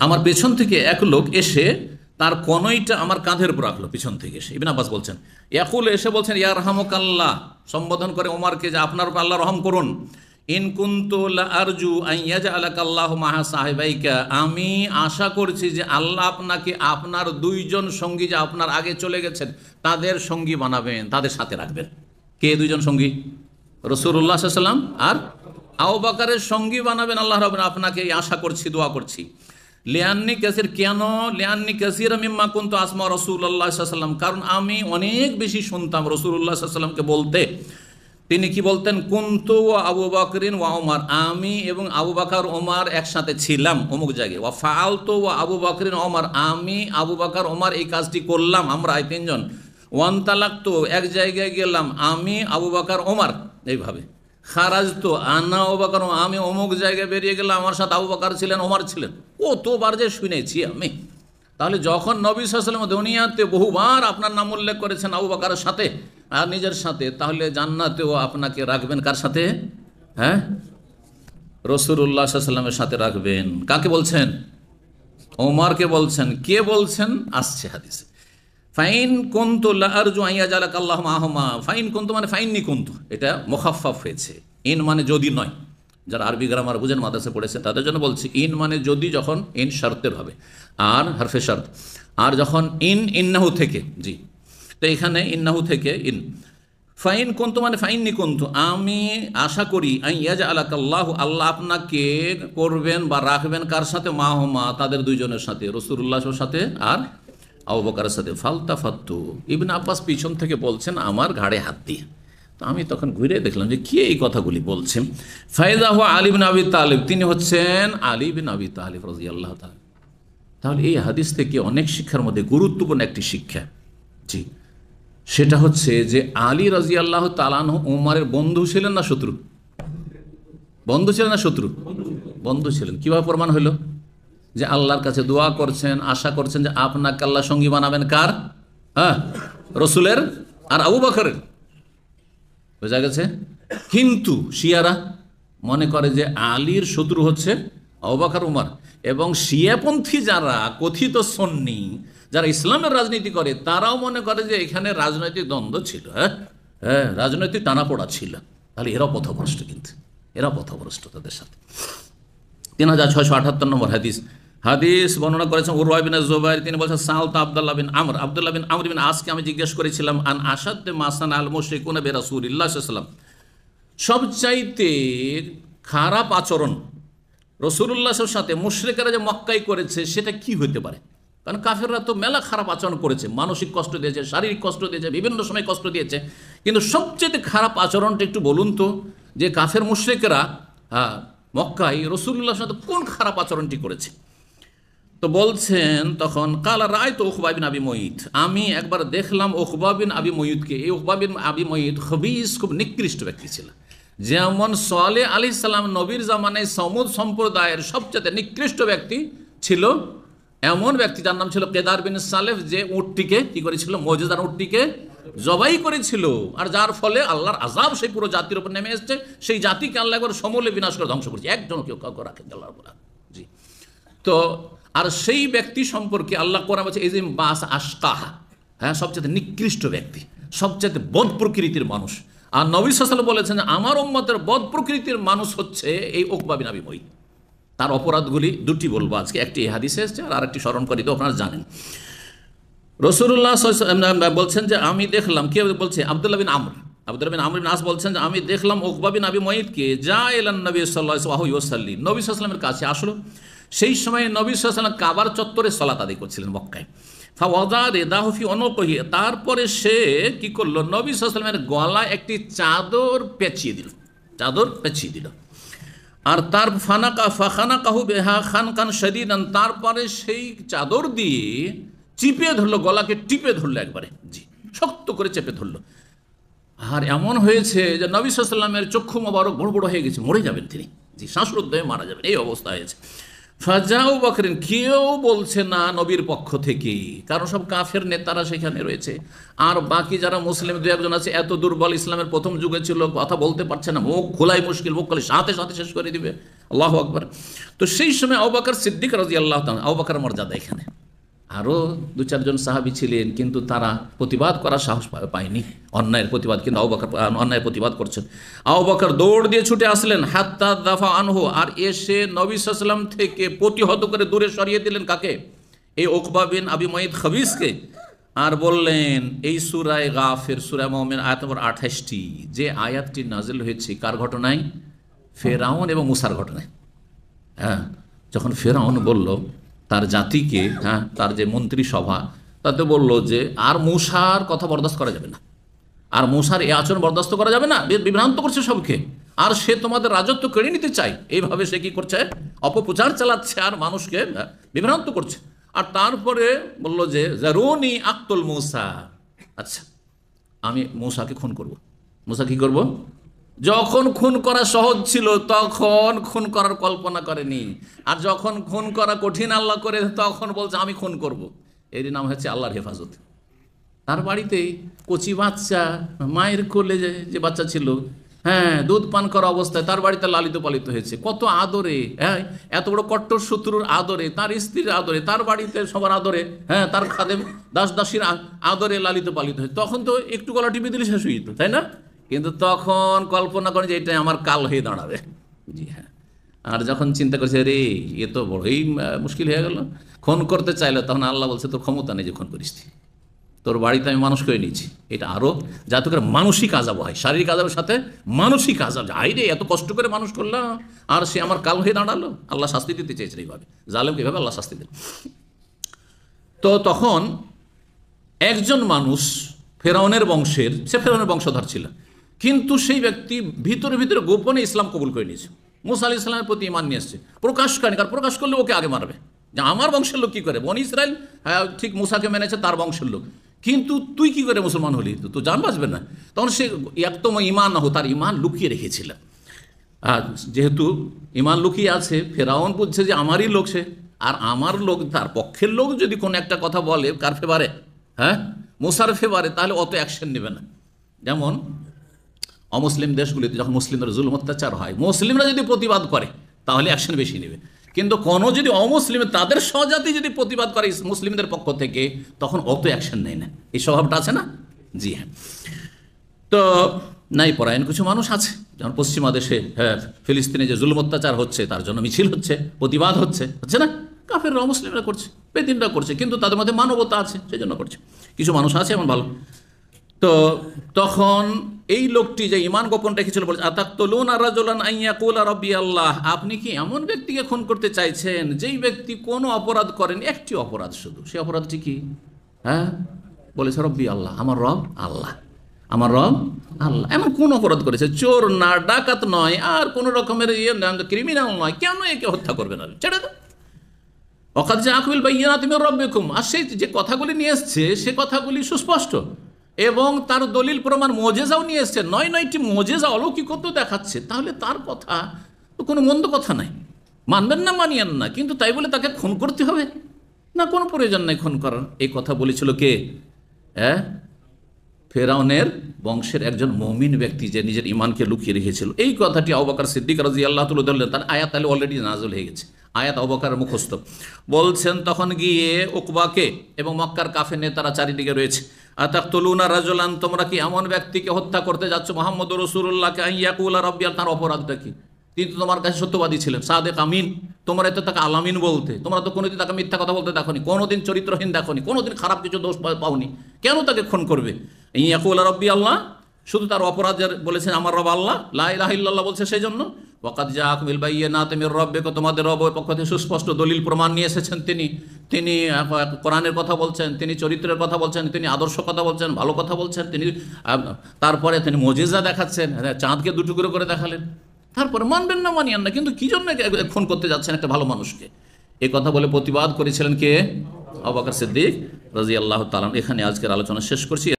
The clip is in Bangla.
আমার পেছন থেকে এক লোক এসে তার কনইটা আমার কাঁধের উপর রাখলো, পিছন থেকে এসে। ইবনে আব্বাস বলছেন, ইয়াকুল এসে বলছেন, ইয়া রাহমাকাল্লাহ, সম্বোধন করে ওমরকে যে আপনার উপর আল্লাহ রহম করুন। ইন কুনতু লা আরজু আন ইয়াজআলাকাল্লাহু মাহা সাহিবাইকা, আমি আশা করছি যে আল্লাহ আপনাকে আপনার দুইজন সঙ্গী যে আপনার আগে চলে গেছেন তাদের সঙ্গী বানাবেন, তাদের সাথে রাখবেন। কে দুইজন সঙ্গী? রাসূলুল্লাহ সাল্লাল্লাহু আলাইহি ওয়াসাল্লাম আর আবু বকরের সঙ্গী বানাবেন আল্লাহ রাব্বুল আপনাকে, আশা করছি, দোয়া করছি। লিয়ান্নি কাসির, কেন? লিয়ান্নি কাসির মিম্মা কুনতু আসমা রাসূলুল্লাহ সাল্লাল্লাহু আলাইহি ওয়াসাল্লাম, কারণ আমি অনেক বেশি শুনতাম রাসূলুল্লাহ সাল্লাল্লাহু আলাইহি ওয়াসাল্লামকে বলতে। তিনি কি বলতেন? কুনতু ওয়া আবু বকরিন ওয়া ওমর, আমি এবং আবু বকর ওমর একসাথে ছিলাম অমুক জায়গায়। ওয়া ফাআলতু ওয়া আবু বকরিন ওমর, আমি আবু বকর ওমর এই কাজটি করলাম, আমরা এই তিনজন। ওয়ান্তালাকতু, এক জায়গায় গেলাম, আমি আবু বকর ওমর, এইভাবে। খারাজতু আনা আবু বকর, আমি অমুক জায়গায় বেরিয়ে গেলাম, আমার সাথে আবু বকর ছিলেন, ওমর ছিলেন। কতবার যে শুনেছি আমি। তাহলে যখন নবী সাল্লাল্লাহু আলাইহি ওয়াসাল্লাম দুনিয়াতে বহুবার আপনার নাম উল্লেখ করেছেন আবু বকরের সাথে আর নিজের সাথে, তাহলে জান্নাতেও আপনাকে রাখবেন কার সাথে? হ্যাঁ, রাসূলুল্লাহ সাল্লাল্লাহু আলাইহি ওয়াসাল্লামের সাথে রাখবেন। কাকে বলছেন? ওমরকে বলছেন। কে বলছেন? আসছে হাদিসে। ফাইন কুনতু লা আরজু আন ইয়াজআলাকাল্লাহু মাহুমা, ফাইন কুনতু মানে ফাইন্নি কুনতু, এটা মুখাফফাফ হয়েছে। ইন মানে যদি নয়, যারা আরবি গ্রামার বুঝেন, মাদ্রাসা পড়েছে, তাদের জন্য বলছি। ইন মানে যদি, যখন ইন শর্তের হবে আর হরফে শর্ত, আর যখন ইন্নাহু থেকে, জি, তো এখানে ইন্নাহু থেকে ইন। ফাইন কুনতু মানে ফাইন্নি কুনতু, আমি আশা করি, আন ইয়াজআলাকাল্লাহু, আল্লাহ আপনাকে করবেন বা রাখবেন কার সাথে? মাহুমা, তাদের দুইজনের সাথে, রাসূলুল্লাহর সাথে আর আবু বকরের সাথে। ফালতাফাত্তু, ইবনে আব্বাস পিছন থেকে বলছেন আমার ঘাড়ে হাত দিয়ে। তো আমি তখন ঘুরে দেখলাম যে কে এই কথাগুলি বলছেন। ফায়দা হুয়া আলী বিন আবি তালিব, তিনি হচ্ছেন আলী বিন আবি তালিব রাদিয়াল্লাহু তাআলা। তাহলে এই হাদিস থেকে অনেক শিক্ষার মধ্যে গুরুত্বপূর্ণ একটি শিক্ষা, জি, সেটা হচ্ছে যে আলী রাদিয়াল্লাহু তাআলা আনহু উমরের বন্ধু ছিলেন না শত্রু? বন্ধু ছিলেন না শত্রু? বন্ধু ছিলেন। কিভাবে প্রমাণ হলো? যে আল্লাহর কাছে দোয়া করছেন, আশা করছেন যে আপনাকে আল্লাহ সঙ্গী বানাবেন কার? হ্যাঁ, রসুলের আর আবু বকরের। বোঝা গেছে? কিন্তু শিয়ারা মনে করে যে আলীর শত্রু হচ্ছে আবু বকর উমর, এবং শিয়াপন্থী যারা কথিত সুন্নি, যারা ইসলামের রাজনীতি করে, তারাও মনে করে যে এখানে রাজনৈতিক দ্বন্দ্ব ছিল, হ্যাঁ, রাজনৈতিক টানাপোড়া ছিল। তাহলে এরা পথভ্রষ্ট, কিন্তু এরা পথভ্রষ্ট তাদের সাথে। 3678 নম্বর হাদিস। হাদিস বর্ণনা করেছেন উরওয়া বিন যুবাইর, তিনি বলেছেন সালতা আব্দুল্লাহ বিন আমর, আব্দুল্লাহ বিন আমর বিন আসকে আমি জিজ্ঞেস করেছিলাম, আন আসাদ মাসান আল মুশরিকুনা বি রাসূলিল্লাহ সাল্লাল্লাহু আলাইহি ওয়াসাল্লাম, সবচাইতে খারাপ আচরণ রাসূলুল্লাহর সাথে মুশরিকরা যে মক্কায় করেছে সেটা কি হতে পারে? কারণ কাফেররা তো মেলা খারাপ আচরণ করেছে, মানসিক কষ্ট দিয়েছে, শারীরিক কষ্ট দিয়েছে, বিভিন্ন সময় কষ্ট দিয়েছে, কিন্তু সবচেয়ে খারাপ আচরণটা একটু বলুন তো, যে কাফের মুশরিকরা মক্কায় রাসূলুল্লাহর সাথে কোন খারাপ আচরণটি করেছে? তো বলছেন তখন, কালা রাআইতু উকবা বিন আবি মুঈত, আমি একবার দেখলাম উকবা বিন আবি মুঈতকে। এই উকবা বিন আবি মুঈত খবিস, খুব নিকৃষ্ট ব্যক্তি ছিল। যেমন সালেহ আলাইহিস সালাম নবীর জামানায় সমুদ সম্প্রদায়ের সবচেয়ে নিকৃষ্ট ব্যক্তি ছিল, এমন ব্যক্তি যার নাম ছিল কেদার বিন সালেহ, যে উটটিকে কি করেছিল? মুজিজার উটটিকে জবাই করেছিল, আর যার ফলে আল্লাহর আযাব সেই পুরো জাতির উপর নেমে এসেছে। সেই জাতিকে আল্লাহ একবার সমূলে বিনাশ করে ধ্বংস করেছে, একজন কেউ কাউকে রাখেন আল্লাহর উপর। জি, তো আর সেই ব্যক্তি সম্পর্কে আল্লাহ কোরআনে বলছে ইজিম বাস আশকাহা, হ্যাঁ, সবচেয়ে নিকৃষ্ট ব্যক্তি, সবচেয়ে বদ প্রকৃতির মানুষ। আর নবী সাল্লাল্লাহু আলাইহি ওয়াসাল্লাম বলেছেন আমার উম্মতের বদ প্রকৃতির মানুষ হচ্ছে এই উকবা বিন আবি মুঈত। তার অপরাধগুলি দুটি বলবো আজকে, একটি এই হাদিসে এসেছে আর আরেকটি স্মরণ করি, তো আপনারা জানেন। রাসূলুল্লাহ সাল্লাল্লাহু আলাইহি ওয়াসাল্লাম বলছেন যে আমি দেখলাম, কে বলছে? আব্দুল্লাহ বিন আমর বিন আস বলছেন যে আমি দেখলাম উকবা বিন আবি মুঈতকে যা এলান নবী সাল্লাল্লাহু আলাইহি ওয়াসাল্লাম, নবী সাল্লাল্লাহু আলাইহি ওয়াসাল্লামের কাছে আসলো। সেই সময় নবী সাল্লাল্লাহু আলাইহি ওয়াসাল্লাম কাবার চত্বরে সালাত আদায় করছিলেন মক্কায়। ফাওয়াদা রিদাহু ফি উনুকিহি, তারপরে সে কি করলো? নবী সাল্লাল্লাহু আলাইহি ওয়াসাল্লামের গলায় একটি চাদর পেঁচিয়ে দিল, আর তার ফাখানাকাহু বিহা খানকান শাদীদান, তারপরে সেই চাদর দিয়ে চিপে ধরলো, গলাকে টিপে ধরলো একবারে, জি, শক্ত করে চেপে ধরলো। আর এমন হয়েছে যে নবী সাল্লাল্লাহু আলাইহি ওয়াসাল্লামের চক্ষু মোবারক বড় বড় হয়ে গেছে, মরে যাবেন তিনি, জি, শ্বাসরুদ্ধ হয়ে মারা যাবেন, এই অবস্থা হয়েছে। ফাজাউ বকরিন, কেউ বলছে না নবীর পক্ষ থেকে, কারণ সব কাফের নেতারা সেখানে রয়েছে। আর বাকি যারা মুসলিম দু একজন আছে, এত দুর্বল, ইসলামের প্রথম যুগে ছিল, কথা বলতে পারছে না, মুখ খোলাই মুশকিল, মুখ খোলে সাথে সাথে শেষ করে দিবে। আল্লাহু আকবার। তো সেই সময় আবু বকর সিদ্দিক রাদিয়াল্লাহু তাআলা, আবু বকরের মর্যাদা এখানে, আরও দু চারজন সাহাবী ছিলেন, কিন্তু তারা প্রতিবাদ করার সাহস পায়নি, অন্যায়ের প্রতিবাদ। কিন্তু আবু বকর অন্যায়ের প্রতিবাদ করছেন। আবু বকর দৌড় দিয়ে ছুটে আসলেন, হাত্তা দাফা আনহু, আর এসে নবী সাল্লাল্লাহু আলাইহি ওয়াসাল্লাম থেকে প্রতিহত করে দূরে সরিয়ে দিলেন কাকে? এই উকবা বিন আবি মুআইদ খবিসকে। আর বললেন, এই সূরায়ে গাফির, সূরা মুমিন আয়াত নম্বর 28টি, যে আয়াতটি নাজিল হয়েছে কার ঘটনায়? ফেরাউন এবং মূসার ঘটনায়। হ্যাঁ, যখন ফেরাউন বলল তার জাতিকে, হ্যাঁ, তার যে মন্ত্রী সভা, তাতে বলল যে আর মূসার কথা বরদাস্ত করা যাবে না, আর মূসার এই আচরণ বরদাস্ত করা যাবে না, বিভ্রান্ত করছে সবকে, আর সে তোমাদের রাজত্ব কেড়ে নিতে চায়। এইভাবে সে কি করছে? অপপ্রচার চালাচ্ছে আর মানুষকে বিভ্রান্ত করছে। আর তারপরে বলল যে জারুনি আক্তুল মূসা, আচ্ছা আমি মূসাকে খুন করব। মূসা কি করব? যখন খুন করা সহজ ছিল তখন খুন করার কল্পনা করেনি, আর যখন খুন করা কঠিন আল্লাহ করে তখন বলছে আমি খুন করব। এরই নাম হচ্ছে আল্লাহর হেফাজত। তার বাড়িতে কচি বাচ্চা, মায়ের কোলে যে বাচ্চা ছিল, হ্যাঁ, দুধ পান করা অবস্থায় তার বাড়িতে লালিত পালিত হয়েছে, কত আদরে, হ্যাঁ, এত বড় কট্টর শত্রুর আদরে, তার স্ত্রীর আদরে, তার বাড়িতে সবার আদরে, হ্যাঁ, তার খাদেম দাস দাসীর আদরে লালিত পালিত হয়েছে। তখন তো একটু গলা টিপে দিলে শেষ হয়ে যেত, তাই না? কিন্তু তখন কল্পনা করেন যে এটাই আমার কাল হয়ে দাঁড়াবে। জি হ্যাঁ। আর যখন চিন্তা করছে রে এ তো বড়ই মুশকিল হয়ে গেল, খুন করতে চাইলো, তখন আল্লাহ বলছে তোর ক্ষমতা নেই যে খুন করিস, তোর বাড়িতে আমি মানুষ করে নিয়েছি। এটা আরও যাতে করে মানসিক আযাব হয়, শারীরিক আযাবের সাথে মানসিক আযাব। আই রে, এত কষ্ট করে মানুষ করলাম আর সে আমার কাল হয়ে দাঁড়ালো। আল্লাহ শাস্তি দিতে চেয়েছেন এইভাবে, জালেমকে এভাবে আল্লাহ শাস্তি দেন। তো তখন একজন মানুষ ফেরাউনের বংশের, সে ফেরাউনের বংশধর ছিল, কিন্তু সেই ব্যক্তি ভিতরে ভিতরে গোপনে ইসলাম কবুল করে নিয়েছে, মুসা আলাইহিস সালামের প্রতি ঈমান নিয়ে এসেছে। প্রকাশ করেনি, কারণ প্রকাশ করলে ওকে আগে মারবে, যে আমার বংশের লোক কী করে, বনি ইসরায়েল হ্যাঁ ঠিক মুসাকে মেনেছে, তার বংশের লোক, কিন্তু তুই কি করে মুসলমান হলি, তো জান বাঁচবে না। তখন সে একদম ঈমান না হো, তার ঈমান লুকিয়ে রেখেছিল। আর যেহেতু ঈমান লুকিয়ে আছে, ফেরাউন বুঝছে যে আমারই লোক সে, আর আমার লোক, তার পক্ষের লোক যদি কোনো একটা কথা বলে কার ফেভারে, হ্যাঁ, মুসার ফেভারে, তাহলে অত অ্যাকশন নেবে না। যেমন অমুসলিম দেশগুলিতে যখন মুসলিমদের জুলুম অত্যাচার হয়, মুসলিমরা যদি প্রতিবাদ করে তাহলে অ্যাকশন বেশি নেবে, কিন্তু কোনো যদি অমুসলিম তাদের স্বজাতি যদি প্রতিবাদ করে মুসলিমদের পক্ষ থেকে, তখন অত অ্যাকশন নেয় না। এই স্বভাবটা আছে না? জি হ্যাঁ। তো নাই পরায়ণ কিছু মানুষ আছে, যেমন পশ্চিমা দেশে, হ্যাঁ, ফিলিস্তিনে যে জুলুম অত্যাচার হচ্ছে তার জন্য মিছিল হচ্ছে, প্রতিবাদ হচ্ছে না? কাফেররা অমুসলিমরা করছে, বেদিনরা করছে, কিন্তু তাদের মধ্যে মানবতা আছে সেই জন্য করছে। কিছু মানুষ আছে এমন ভালো। তো তখন এই লোকটি যে ঈমান গোপন রেখেছিল বলছে, আতাকতুলুনা রাজুলান আন ইয়াকুলা রাব্বি আল্লাহ, আপনি কি এমন ব্যক্তিকে খুন করতে চাইছেন যেই ব্যক্তি কোনো অপরাধ করেন, একটি অপরাধ শুধু, সেই অপরাধটি কি? হ্যাঁ, বলেছে রব্বি আল্লাহ, আমার রব আল্লাহ, আমার রব আল্লাহ। এমন কোন অপরাধ করেছে? চোর না, ডাকাত নয়, আর কোন রকমের ক্রিমিনাল নয়, কেন একে হত্যা করবে না? ছেড়ে দাও। ওয়াকাদ জাআকুম বিল বাইয়িনাতি মির রাব্বিকুম, আর সে যে কথাগুলি নিয়ে এসছে সে কথাগুলি সুস্পষ্ট, এবং তার দলিল প্রমাণ মুজিজাও নিয়ে এসছে, 9টি মুজিজা অলৌকিকত্ব দেখাচ্ছে। তাহলে তার কথা তো কোনো মন্দ কথা নাই, মানবেন না মানিয়েন না, কিন্তু তাই বলে তাকে খুন করতে হবে না, কোনো প্রয়োজন নাই খুন করার। এই কথা বলেছিল কে? ফেরাউনের বংশের একজন মুমিন ব্যক্তি, যে নিজের ঈমানকে লুকিয়ে রেখেছিল। এই কথাটি আবু বকর সিদ্দিক রাদিয়াল্লাহু তাআলা ধরলেন, তার আয়াত তাহলে অলরেডি নাযিল হয়ে গেছে, আয়াত আবু বকরের মুখস্থ। বলছেন তখন গিয়ে উকবাকে এবং মক্কার কাফের নেতারা চারিদিকে রয়েছে, আতাকতুলুনা রাজুলান, তোমরা কি এমন ব্যক্তিকে হত্যা করতে যাচ্ছ, মুহাম্মদুর রাসূলুল্লাহকে, আন ইয়াকুলা রাব্বি আল্লাহ, তার অপরাধটা কি? তিনি তো তোমার কাছে সত্যবাদী ছিলেন, সাদেক আমিন, তোমরা তো তাকে আলামিন বলতে, তোমরা তো কোনোদিন তাকে মিথ্যা কথা বলতে দেখোনি, কোনোদিন চরিত্রহীন দেখোনি, কোনোদিন খারাপ কিছু দোষ পাওনি, কেন তাকে খুন করবে? ইয়াকুলা রাব্বি আল্লাহ, শুধু তার অপরাধ বলেছেন আমার রব আল্লাহ, লা ইলাহা ইল্লাল্লাহ বলছে সেই জন্য। ওয়াকাদ জাআকুম বিল বাইয়িনাতি মির রাব্বিকুম, তোমাদের রবের পক্ষ থেকে সুস্পষ্ট দলিল প্রমাণ নিয়ে এসেছেন তিনি। তিনি কোরআনের কথা বলছেন, তিনি চরিত্রের কথা বলছেন, তিনি আদর্শ কথা বলছেন, ভালো কথা বলছেন, তিনি তারপরে তিনি মুজিজা দেখাচ্ছেন, চাঁদকে দুটুকরো করে দেখালেন। তারপরে মানবেন না মানিয়েন না, কিন্তু কি জন্য খুন করতে যাচ্ছেন একটা ভালো মানুষকে? এই কথা বলে প্রতিবাদ করেছিলেন কে? আবু বকর সিদ্দিক রাদিয়াল্লাহু তাআলা। এখানে আজকের আলোচনা শেষ করছি।